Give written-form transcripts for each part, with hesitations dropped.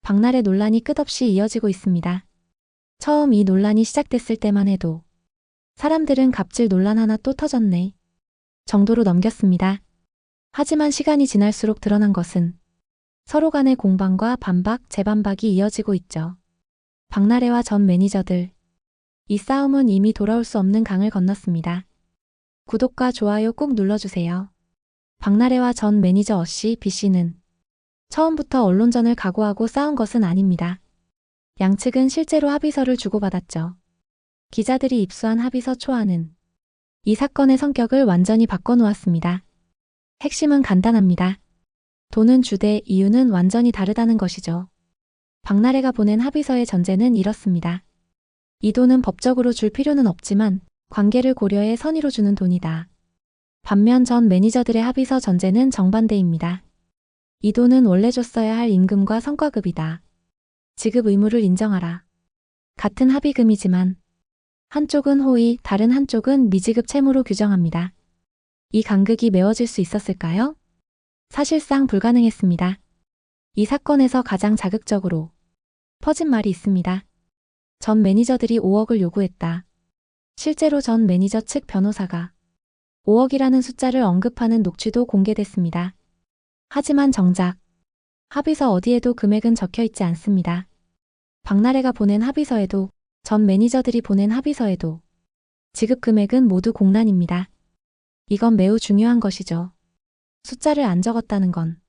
박나래 논란이 끝없이 이어지고 있습니다. 처음 이 논란이 시작됐을 때만 해도 사람들은 갑질 논란 하나 또 터졌네 정도로 넘겼습니다. 하지만 시간이 지날수록 드러난 것은 서로 간의 공방과 반박, 재반박이 이어지고 있죠. 박나래와 전 매니저들. 이 싸움은 이미 돌아올 수 없는 강을 건넜습니다. 구독과 좋아요 꾹 눌러주세요. 박나래와 전 매니저 어씨, B씨는 처음부터 언론전을 각오하고 싸운 것은 아닙니다. 양측은 실제로 합의서를 주고받았죠. 기자들이 입수한 합의서 초안은 이 사건의 성격을 완전히 바꿔놓았습니다. 핵심은 간단합니다. 돈은 주되 이유는 완전히 다르다는 것이죠. 박나래가 보낸 합의서의 전제는 이렇습니다. 이 돈은 법적으로 줄 필요는 없지만 관계를 고려해 선의로 주는 돈이다. 반면 전 매니저들의 합의서 전제는 정반대입니다. 이 돈은 원래 줬어야 할 임금과 성과급이다. 지급 의무를 인정하라. 같은 합의금이지만 한쪽은 호의, 다른 한쪽은 미지급 채무로 규정합니다. 이 간극이 메워질 수 있었을까요? 사실상 불가능했습니다. 이 사건에서 가장 자극적으로 퍼진 말이 있습니다. 전 매니저들이 5억을 요구했다. 실제로 전 매니저 측 변호사가 5억이라는 숫자를 언급하는 녹취도 공개됐습니다. 하지만 정작 합의서 어디에도 금액은 적혀 있지 않습니다. 박나래가 보낸 합의서에도 전 매니저들이 보낸 합의서에도 지급 금액은 모두 공란입니다. 이건 매우 중요한 것이죠. 숫자를 안 적었다는 건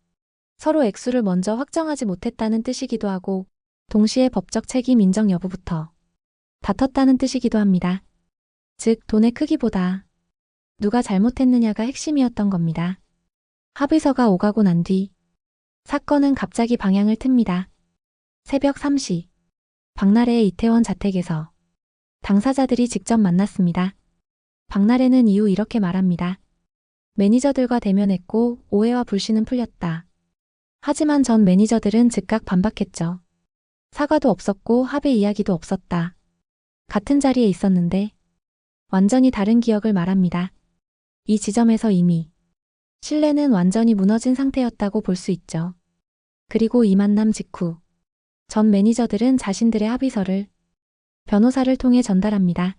서로 액수를 먼저 확정하지 못했다는 뜻이기도 하고 동시에 법적 책임 인정 여부부터 다퉜다는 뜻이기도 합니다. 즉 돈의 크기보다 누가 잘못했느냐가 핵심이었던 겁니다. 합의서가 오가고 난 뒤 사건은 갑자기 방향을 틉니다. 새벽 3시 박나래의 이태원 자택에서 당사자들이 직접 만났습니다. 박나래는 이후 이렇게 말합니다. 매니저들과 대면했고 오해와 불신은 풀렸다. 하지만 전 매니저들은 즉각 반박했죠. 사과도 없었고 합의 이야기도 없었다. 같은 자리에 있었는데 완전히 다른 기억을 말합니다. 이 지점에서 이미 신뢰는 완전히 무너진 상태였다고 볼 수 있죠. 그리고 이 만남 직후 전 매니저들은 자신들의 합의서를 변호사를 통해 전달합니다.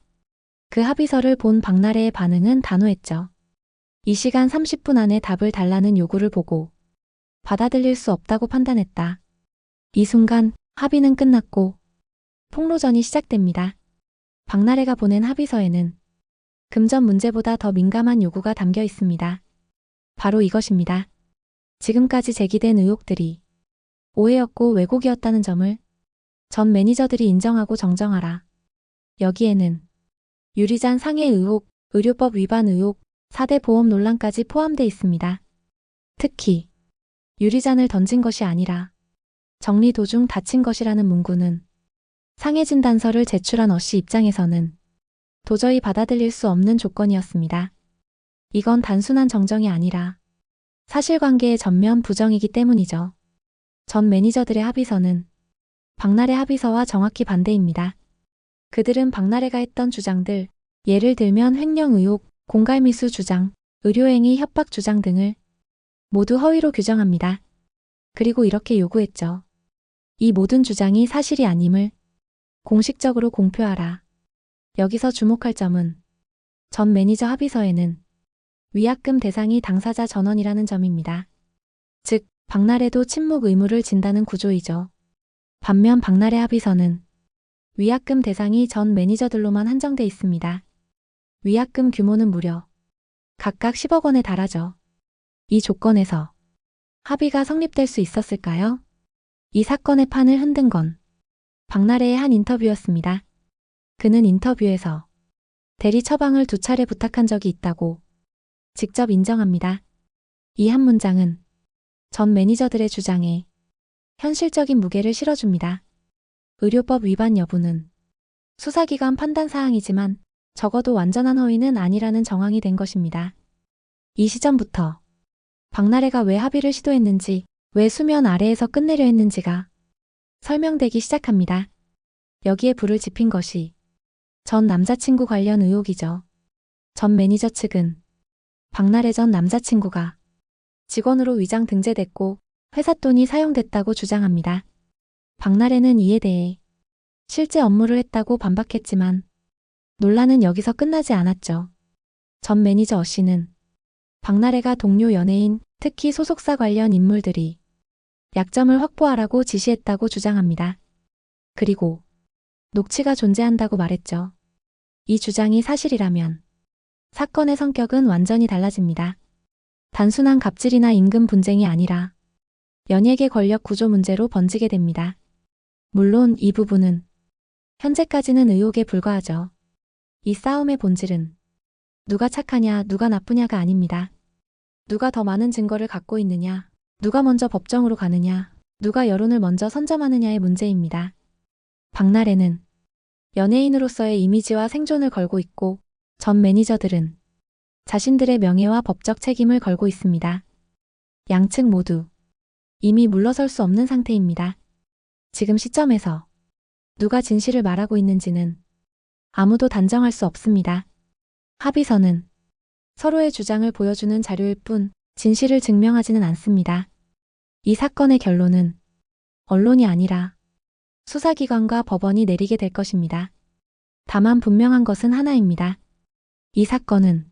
그 합의서를 본 박나래의 반응은 단호했죠. 이 시간 30분 안에 답을 달라는 요구를 보고 받아들일 수 없다고 판단했다. 이 순간 합의는 끝났고 폭로전이 시작됩니다. 박나래가 보낸 합의서에는 금전 문제보다 더 민감한 요구가 담겨 있습니다. 바로 이것입니다. 지금까지 제기된 의혹들이 오해였고 왜곡이었다는 점을 전 매니저들이 인정하고 정정하라. 여기에는 유리잔 상해 의혹, 의료법 위반 의혹, 4대 보험 논란까지 포함돼 있습니다. 특히 유리잔을 던진 것이 아니라 정리 도중 다친 것이라는 문구는 상해 진단서를 제출한 어씨 입장에서는 도저히 받아들일 수 없는 조건이었습니다. 이건 단순한 정정이 아니라 사실관계의 전면 부정이기 때문이죠. 전 매니저들의 합의서는 박나래 합의서와 정확히 반대입니다. 그들은 박나래가 했던 주장들, 예를 들면 횡령 의혹, 공갈미수 주장, 의료행위 협박 주장 등을 모두 허위로 규정합니다. 그리고 이렇게 요구했죠. 이 모든 주장이 사실이 아님을 공식적으로 공표하라. 여기서 주목할 점은 전 매니저 합의서에는 위약금 대상이 당사자 전원이라는 점입니다. 즉, 박나래도 침묵 의무를 진다는 구조이죠. 반면 박나래 합의서는 위약금 대상이 전 매니저들로만 한정돼 있습니다. 위약금 규모는 무려 각각 10억 원에 달하죠. 이 조건에서 합의가 성립될 수 있었을까요? 이 사건의 판을 흔든 건 박나래의 한 인터뷰였습니다. 그는 인터뷰에서 대리 처방을 2차례 부탁한 적이 있다고 직접 인정합니다. 이 한 문장은 전 매니저들의 주장에 현실적인 무게를 실어줍니다. 의료법 위반 여부는 수사기관 판단 사항이지만 적어도 완전한 허위는 아니라는 정황이 된 것입니다. 이 시점부터 박나래가 왜 합의를 시도했는지, 왜 수면 아래에서 끝내려 했는지가 설명되기 시작합니다. 여기에 불을 지핀 것이 전 남자친구 관련 의혹이죠. 전 매니저 측은 박나래 전 남자친구가 직원으로 위장 등재됐고 회사 돈이 사용됐다고 주장합니다. 박나래는 이에 대해 실제 업무를 했다고 반박했지만 논란은 여기서 끝나지 않았죠. 전 매니저 씨는 박나래가 동료 연예인, 특히 소속사 관련 인물들이 약점을 확보하라고 지시했다고 주장합니다. 그리고 녹취가 존재한다고 말했죠. 이 주장이 사실이라면 사건의 성격은 완전히 달라집니다. 단순한 갑질이나 임금 분쟁이 아니라 연예계 권력 구조 문제로 번지게 됩니다. 물론 이 부분은 현재까지는 의혹에 불과하죠. 이 싸움의 본질은 누가 착하냐, 누가 나쁘냐가 아닙니다. 누가 더 많은 증거를 갖고 있느냐, 누가 먼저 법정으로 가느냐, 누가 여론을 먼저 선점하느냐의 문제입니다. 박나래는 연예인으로서의 이미지와 생존을 걸고 있고 전 매니저들은 자신들의 명예와 법적 책임을 걸고 있습니다. 양측 모두 이미 물러설 수 없는 상태입니다. 지금 시점에서 누가 진실을 말하고 있는지는 아무도 단정할 수 없습니다. 합의서는 서로의 주장을 보여주는 자료일 뿐 진실을 증명하지는 않습니다. 이 사건의 결론은 언론이 아니라 수사기관과 법원이 내리게 될 것입니다. 다만 분명한 것은 하나입니다. 이 사건은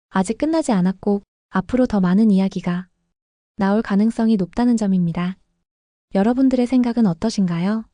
아직 끝나지 않았고 앞으로 더 많은 이야기가 나올 가능성이 높다는 점입니다. 여러분들의 생각은 어떠신가요?